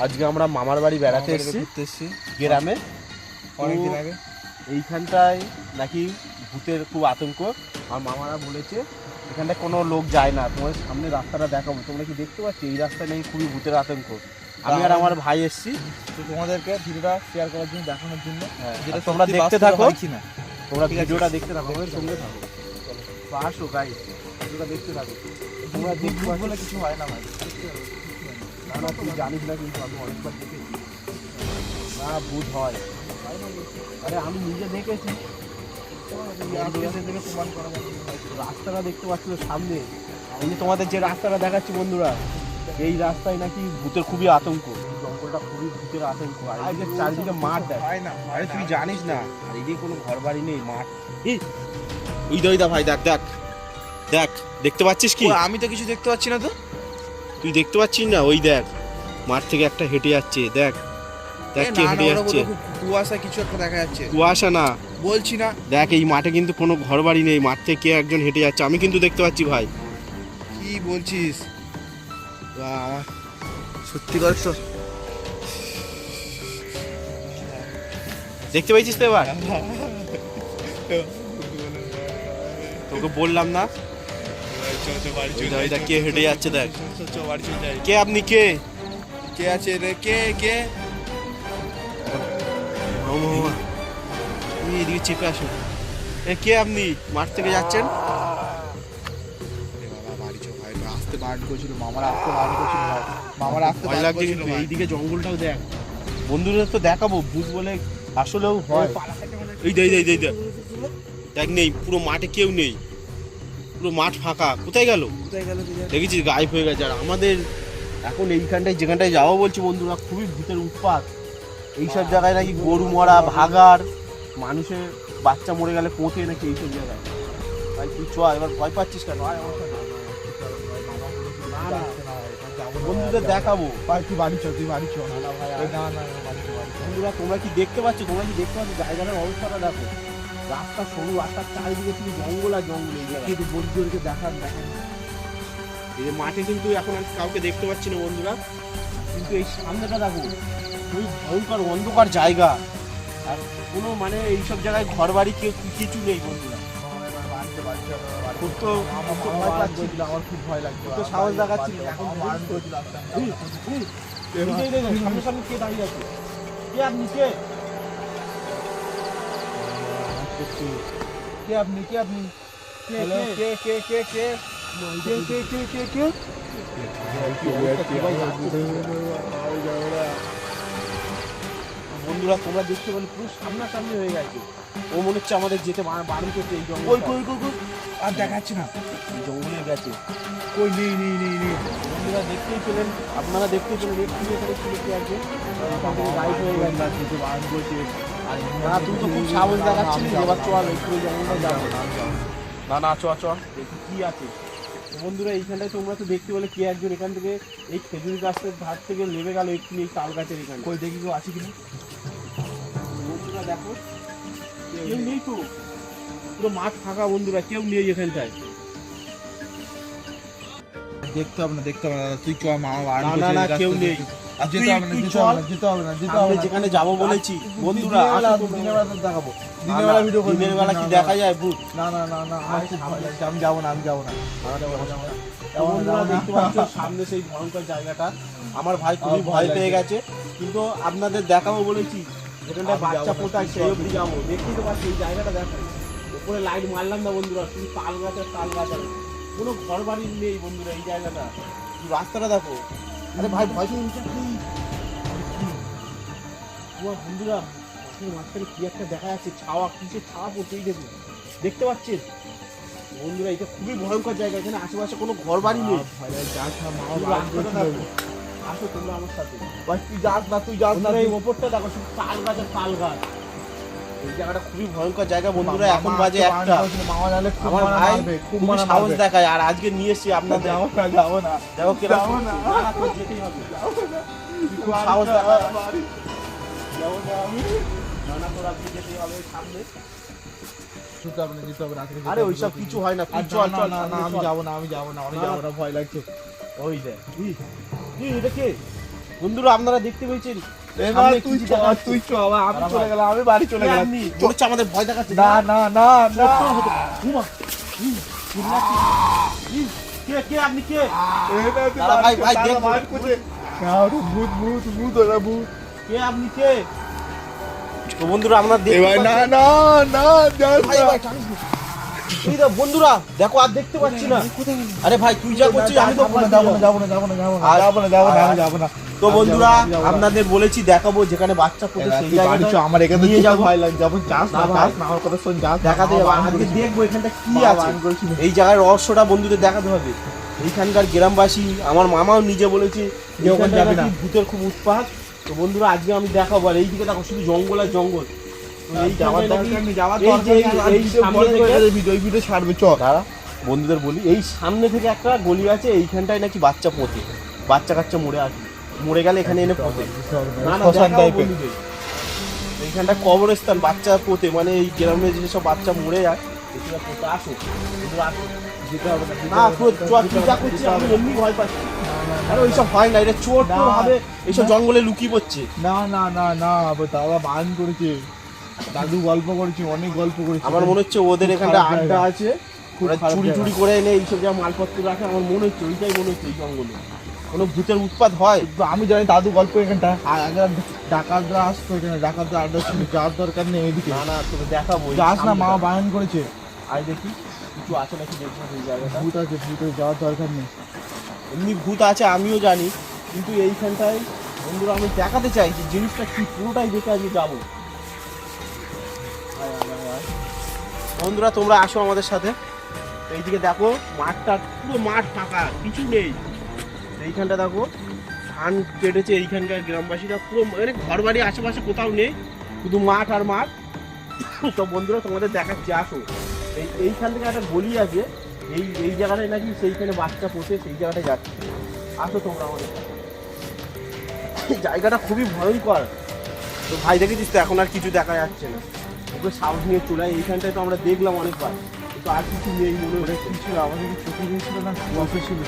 আজকে আমরা মামার বাড়ি বেড়াতে এসেছি গ্রামে। অনেকদিন আগে এইখানটায় নাকি ভূতের খুব আতঙ্ক। আর মামারা বলেছে এখানটায় কোনো লোক যায় না। তোমাদের সামনে রাস্তাটা দেখাবো, তোমরা কি দেখতে পাচ্ছ এই রাস্তায় নাকি খুবই ভূতের আতঙ্ক। আমি আর আমার ভাই এসেছি তো তোমাদেরকে ভিডিওটা শেয়ার করার জন্য, দেখানোর জন্য। হ্যাঁ, যেটা তোমরা দেখতে থাকো, তোমরা ভিডিওটা দেখতে থাকো, আমাদের সঙ্গে থাকো। আসো গাইস, ভিডিওটা দেখতে থাকো। তোমরা দেখতে বলে কিছু হয় না ভাই, না না তুই জানিস না, কিন্তু আমি অনেকবার দেখেছি না ভূত হয়। আরে আমি নিজে দেখেছি, রাস্তাটা দেখতে পাচ্ছিল সামনে। এই যে তোমাদের যে রাস্তাটা দেখাচ্ছি বন্ধুরা, এই রাস্তায় নাকি ভূতের খুবই আতঙ্ক। জঙ্গলটা খুবই ভূতের আতঙ্ক। আর এই যে চারিদিকে মাঠ দেখ, আরে তুই জানিস না, আর এই যে কোনো ঘর বাড়ি নেই, মাঠ। ওই দইদা ভাই, দেখ দেখ দেখ, দেখতে পাচ্ছিস কি? আমি তো কিছু দেখতে পাচ্ছি না। তো তুই দেখতে পাচ্ছিস না? ওই দেখ, মাঠ থেকে একটা হেঁটে যাচ্ছে, দেখ দেখ কে হেঁটে যাচ্ছে। কুয়াশা কিছু একটা দেখা যাচ্ছে। কুয়াশা না, বলছি না, দেখ এই মাঠে কিন্তু কোনো ঘর বাড়ি নেই, মাঠ থেকে কে একজন হেঁটে যাচ্ছে, আমি কিন্তু দেখতে পাচ্ছি ভাই। কি বলছিস? সত্যি করছ? দেখতে পাইছিস তো এবার? তোকে বললাম না, কে হেঁটে যাচ্ছে দেখ। কে আপনি? কে কে আছে রে? কে কে? এদিকে চেপে আসো। কে আপনি? মাঠ থেকে যাচ্ছেন? আসতে বারণ করেছিল, মামারা আসতে বারণ করেছিল ভাই। মামারা আসতে ভয় লাগছে কিন্তু। এইদিকে জঙ্গলটাও দেখ বন্ধুদের, তো দেখাবো ভূত বলে আসলেও হয়। এই দেখ দেখ দেখ দেখ, নেই পুরো মাঠে, কেউ নেই, পুরো মাঠ ফাঁকা। কোথায় গেল? দেখেছিস গায়েব হয়ে গেছে। আর আমাদের এখন এইখানটায় যেখানটায় যাবো বলছি বন্ধুরা, খুবই ভূতের উৎপাত। এইসব জায়গায় নাকি গরু মরা, ভাগার, মানুষের বাচ্চা মরে গেলে পোঁতে নাকি এইসব জায়গায়। ভাই তুই চ, এবার ভয় পাচ্ছিস কেন? বন্ধুদের দেখাবো। ভাই তুই বাড়ি চ, তুই বাড়ি চ। না ভাই, না না বন্ধুরা তোমরা কি দেখতে পাচ্ছ? তোমরা কি দেখতে পাচ্ছ জায়গাটার অবস্থাটা দেখো। রাস্তা সরু, রাস্তার চারিদিকে শুধু জঙ্গল আর জঙ্গল। এই জায়গায় বন্ধুদেরকে দেখান। এই যে মাঠে কিন্তু এখন আমি কাউকে দেখতে পাচ্ছি না বন্ধুরা, কিন্তু এই সামনেটা দেখো, খুবই ভয়ঙ্কর অন্ধকার জায়গা। আর কোনো মানে এইসব জায়গায় ঘর বাড়ি কিছু নেই বন্ধুরা। খুব তো আমার খুব ভয় লাগছে, তো সাহস দেখাচ্ছি। এখন সামনে সামনে কে দাঁড়িয়ে আছে? কে আপনি? কে কে আপনি? কে আপনি? কে কে কে কে কে বন্ধুরা তোমরা দেখতে পেলে পুরো সামনাসামনি হয়ে গেছে। ও মনে হচ্ছে আমাদের যেতে বারণ করছে। এই জঙ্গল আর দেখাচ্ছি না, জঙ্গলে গেছে। কই নেই নেই নেই নেই। বন্ধুরা দেখতেই পেলেন, আপনারা দেখতেই পেলেন একটু এখানে ছিল কি একজন গাইড হয়ে গেছে, যেতে বারণ করছে। না তুই তো খুব সাহস দেখাচ্ছিস, এবার চল একটু জঙ্গলটা যাবো। না না চ চ, দেখি কি আছে। বন্ধুরা এইখানটায় তোমরা তো দেখতে পেলে কে একজন এখান থেকে এই খেজুর গাছের ধার থেকে নেমে গেল একটু এই তাল গাছের এখানে। কই দেখি কেউ আছে কিনা। বন্ধুরা দেখো, কেউ নেই তো, পুরো মাঠ ফাঁকা বন্ধুরা, কেউ নেই এখানটায়। দেখতে হবে না, দেখতে হবে না, তুই চ। মামা বারণ না করছে, না কেউ নেই। যেতে হবে না, যেতে হবে না, যেতে হবে না, যেতে হবে না। যেখানে যাবো বলেছি বন্ধুরা, দিনের বেলা তো দেখাবো। দিনের বেলা ভিডিও করবো। দিনের বেলা কি দেখা যায় ভূত? না না না না, আমার খুব ভয় লাগছে, আমি যাবো না, আমি যাবো না। বন্ধুরা দেখতে পাচ্ছ সামনে সেই ভয়ঙ্কর জায়গাটা। আমার ভাই খুবই ভয় পেয়ে গেছে, কিন্তু আপনাদের দেখাবো বলেছি যেখানটা বাচ্চা পোটায় সেই অব্দি যাবো। দেখতেই তো পাচ্ছি এই জায়গাটা দেখো, উপরে লাইট মারলাম না বন্ধুরা, শুধু তাল গাছ আর তাল গাছ, আছে কোনো ঘর বাড়ি নেই বন্ধুরা। এই জায়গাটা রাস্তাটা দেখো। আরে ভাই ভয় পেয়ে নিচে কি বন্ধুরা, মাঝখানে কি একটা দেখা যাচ্ছে, ছাওয়া, কিসের ছাওয়া পড়ছেই দেখুন, দেখতে পাচ্ছেন বন্ধুরা। এটা খুবই ভয়ঙ্কর জায়গা, এখানে আশেপাশে কোনো ঘর বাড়ি নেই। আসো তোমরা আমার সাথে। তুই যাস না, তুই যাস না। এই ওপরটা দেখো শুধু তাল গাছ আর তাল গাছ। এই জায়গাটা খুবই ভয়ঙ্কর জায়গা বন্ধুরা। এখন বাজে একটা। আমার ভাই খুব সাহস দেখায়, আর আজকে নিয়ে এসছি আপনাদের। যাবো না, দেখো কিরকম যেতেই হবে, খুব সাহস দেখায়। না তোর আজকে যেতেই হবে সামনে। আরে ওইসব কিছু হয় না, তুই চল চল। আমি যাবো না, আমি যাবো না, আমি যাবো না, ভয় লাগছে। ওই দেখ এটা কে? বন্ধুরা আপনারা দেখতে পেয়েছেন এবার সামনে তুই কি চ, দেখাচ্ছে? তুই চ, আবার আমি চলে গেলাম, আমি বাড়ি চলে কে গেলাম। আপনি? মনে হচ্ছে আমাদের ভয় দেখাচ্ছে না না না না উমা, চিল্লাচ্ছি। কে আপনি কে? এটা তুই দাঁড়া ভাই, ভাই, দাঁড়া, দেখবো। বার করছে। না, ওটা ভূত ভূত ভূত ওটা ভূত। কে আপনি কে? তো বন্ধুরা আমরা দেখতে এবার না পাচ্ছি- না না যাস ভাই, না। ভাই, টানিস না। এই দেখো বন্ধুরা দেখো আর দেখতে পাচ্ছি না। আরে ভাই তুই যা করছিস আমি তো যাবো না, যাবো না, যাবো না, যাবো না, যাবো না, আর- যাবো না, যাবো না, আমি আর- যাবো না। তো বন্ধুরা আমি যাবো না। আপনাদের বলেছি দেখাবো যেখানে বাচ্চা পড়ে এবার সেই তুই বাড়ি চ, জায়গাটা আমার এখানে নিয়ে যেতে যাবো। ভয় লাগছে। যাবো, যাস না, না ভাই। যাস না, আমার কথা শোন, যাস না। দেখাতে মা যাবো বারণ আজকে করেছিল। দেখবো এখানটা কি মা আছে বারণ করেছিল। এই জায়গার রহস্যটা বন্ধুদের দেখাতে হবে। এইখানকার গ্রামবাসী আমার মামাও নিজে বলেছে যে ওখানে এইখানটায় যাবি না। নাকি ভূতের খুব উৎপাত। তো বন্ধুরা আজকে আমি দেখাবো আর এইদিকে দেখো শুধু জঙ্গল আর জঙ্গল। তো যাওয়ার এইখানটায় নাকি- দরকার নেই, যাওয়ার এই দরকার যে নেই, আর এই ভিডিও সামনে বন্ধ করে থেকে- দে, ভিডিও, এই ভিডিও ছাড়বে, চ। দাঁড়া বন্ধুদের বলি এই সামনে থেকে একটা গলি আছে এইখানটায় নাকি বাচ্চা পোতে বাচ্চা কাচ্চা মরে আছে মরে গেলে এখানে এনে পোতে না না শ্মশান দেখাবো টাইপের। বন্ধুদের। এইখানটা কবরস্থান বাচ্চা পোতে মানে এই গ্রামে যেসব বাচ্চা মরে যায় এগুলো পোতে আসো বন্ধুরা, আসো। যেতে হবে না, না তুই তুই যা করছিস আমি এমনি ভয় পাচ্ছি আরে ওইসব হয় না এটা চোর না। টোর হবে এইসব জঙ্গলে লুকিয়ে পড়ছে না না না না, আবার দাদা বান করেছে, দাদু গল্প করেছে, অনেক গল্প করেছে। আমার মনে হচ্ছে ওদের খুব এখানটা খারাপ আড্ডা জায়গা। আছে খুব ওরা খারাপ চুরি জায়গা। টুরি করে এনে এইসব যা মালপত্র রাখে আমার মনে হচ্ছে ওইটাই মনে হচ্ছে এই জঙ্গলে কোনো ভূতের উৎপাত হয়। কিন্তু আমি জানি দাদু গল্প এখানটা, আর আগে ডাকাতরা আসতো এখানে, ডাকাতরা আড্ডা ছিল, যাওয়ার দরকার নেই এদিকে। না না তোকে দেখাবো এই যাস না, মা সামনেটা। বারণ করেছে। আয় দেখি কিছু আছে নাকি দেখবো সেই জায়গাটা ভূত আছে, ভূতে যাওয়ার দরকার নেই। এমনি ভূত আছে আমিও জানি কিন্তু এইখানটায় বন্ধুরা আমি দেখাতে চাই যে জিনিসটা কি পুরোটাই দেখে আমি যাবো। আয়, আয়, আয়, আয়। বন্ধুরা তোমরা আসো আমাদের সাথে এইদিকে দেখো মাঠটা পুরো মাঠ ফাঁকা কিছু নেই এইখানটা দেখো ধান কেটেছে এইখানকার গ্রামবাসীরা পুরো মানে ঘর বাড়ি আশেপাশে কোথাও নেই শুধু মাঠ আর মাঠ। তো বন্ধুরা তোমাদের দেখাচ্ছি আসো এইখান থেকে একটা গলি আছে এই জায়গাটায় নাকি সেইখানে বাচ্চা পোষে সেই জায়গাটায় যাচ্ছে আসো তোমরা আমাদের সাথে। এই জায়গাটা খুবই ভয়ঙ্কর। তো ভাই দেখেছিস তো এখন আর কিছু দেখা যাচ্ছে না ওকে সাহস নিয়ে চলে আয়। এইখানটায় তো আমরা দেখলাম অনেকবার কিন্তু আর কিছু নেই মনে ওটা হচ্ছে কি ছিল, আমাদের কি চোখে গিয়েছিল না কুয়াশা ছিল?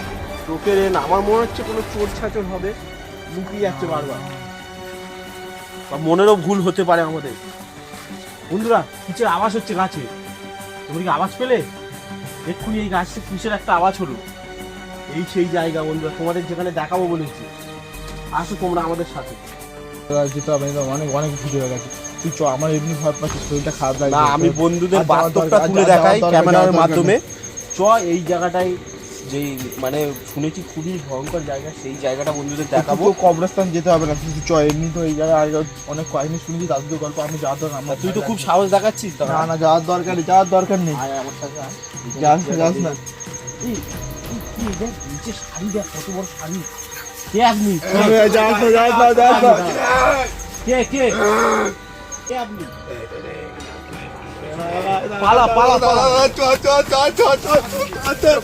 চোখের না আমার মনে হচ্ছে কোনো চোর ছাচর হবে লুকিয়ে যাচ্ছে বারবার বা মনেরও ভুল হতে পারে আমাদের। বন্ধুরা কিছু আওয়াজ হচ্ছে গাছে তুমি কি আওয়াজ পেলে? এক্ষুনি এই গাছটা কিসের একটা আওয়াজ হলো এই সেই জায়গা বন্ধুরা তোমাদের যেখানে দেখাবো বলেছি আসো তোমরা আমাদের সাথে। যেতে হবে না, অনেক অনেক ভিডিও হয়ে গেছে। তুই চ, আমার এমনি ভয় পাচ্ছি, শরীরটা খারাপ লাগে। না আমি বন্ধুদের আর যাওয়ার বাস্তবটা দরকার- তুলে যাওয়ার দেখাই দরকার- ক্যামেরার যাওয়ার দরকার মাধ্যমে। নেই। চ এই জায়গাটায় যে মানে শুনেছি খুবই ভয়ঙ্কর জায়গা সেই জায়গাটা বন্ধুদের দেখাবো। তো কবরস্থান যেতে হবে না, তুই চ, এমনি তো এই জায়গায় আগে অনেক কাহিনী শুনেছি, দাদুদের গল্প, আমি যাওয়ার দরকার আমার তুই তো খুব সাহস দেখাচ্ছিস তো না না, যাওয়ার দরকার নেই, যাওয়ার দরকার নেই। আয় আমার সাথে আয়। যাস না, যাস না। এই, কি দেখ নিচে শাড়ি দেখ কত বড় শাড়ি। কে আপনি? যাস না, যাস না, যাস না। কে কে কে আপনি? পালা পালা পালা চ, চ, চ, চ, চ, চ, চ।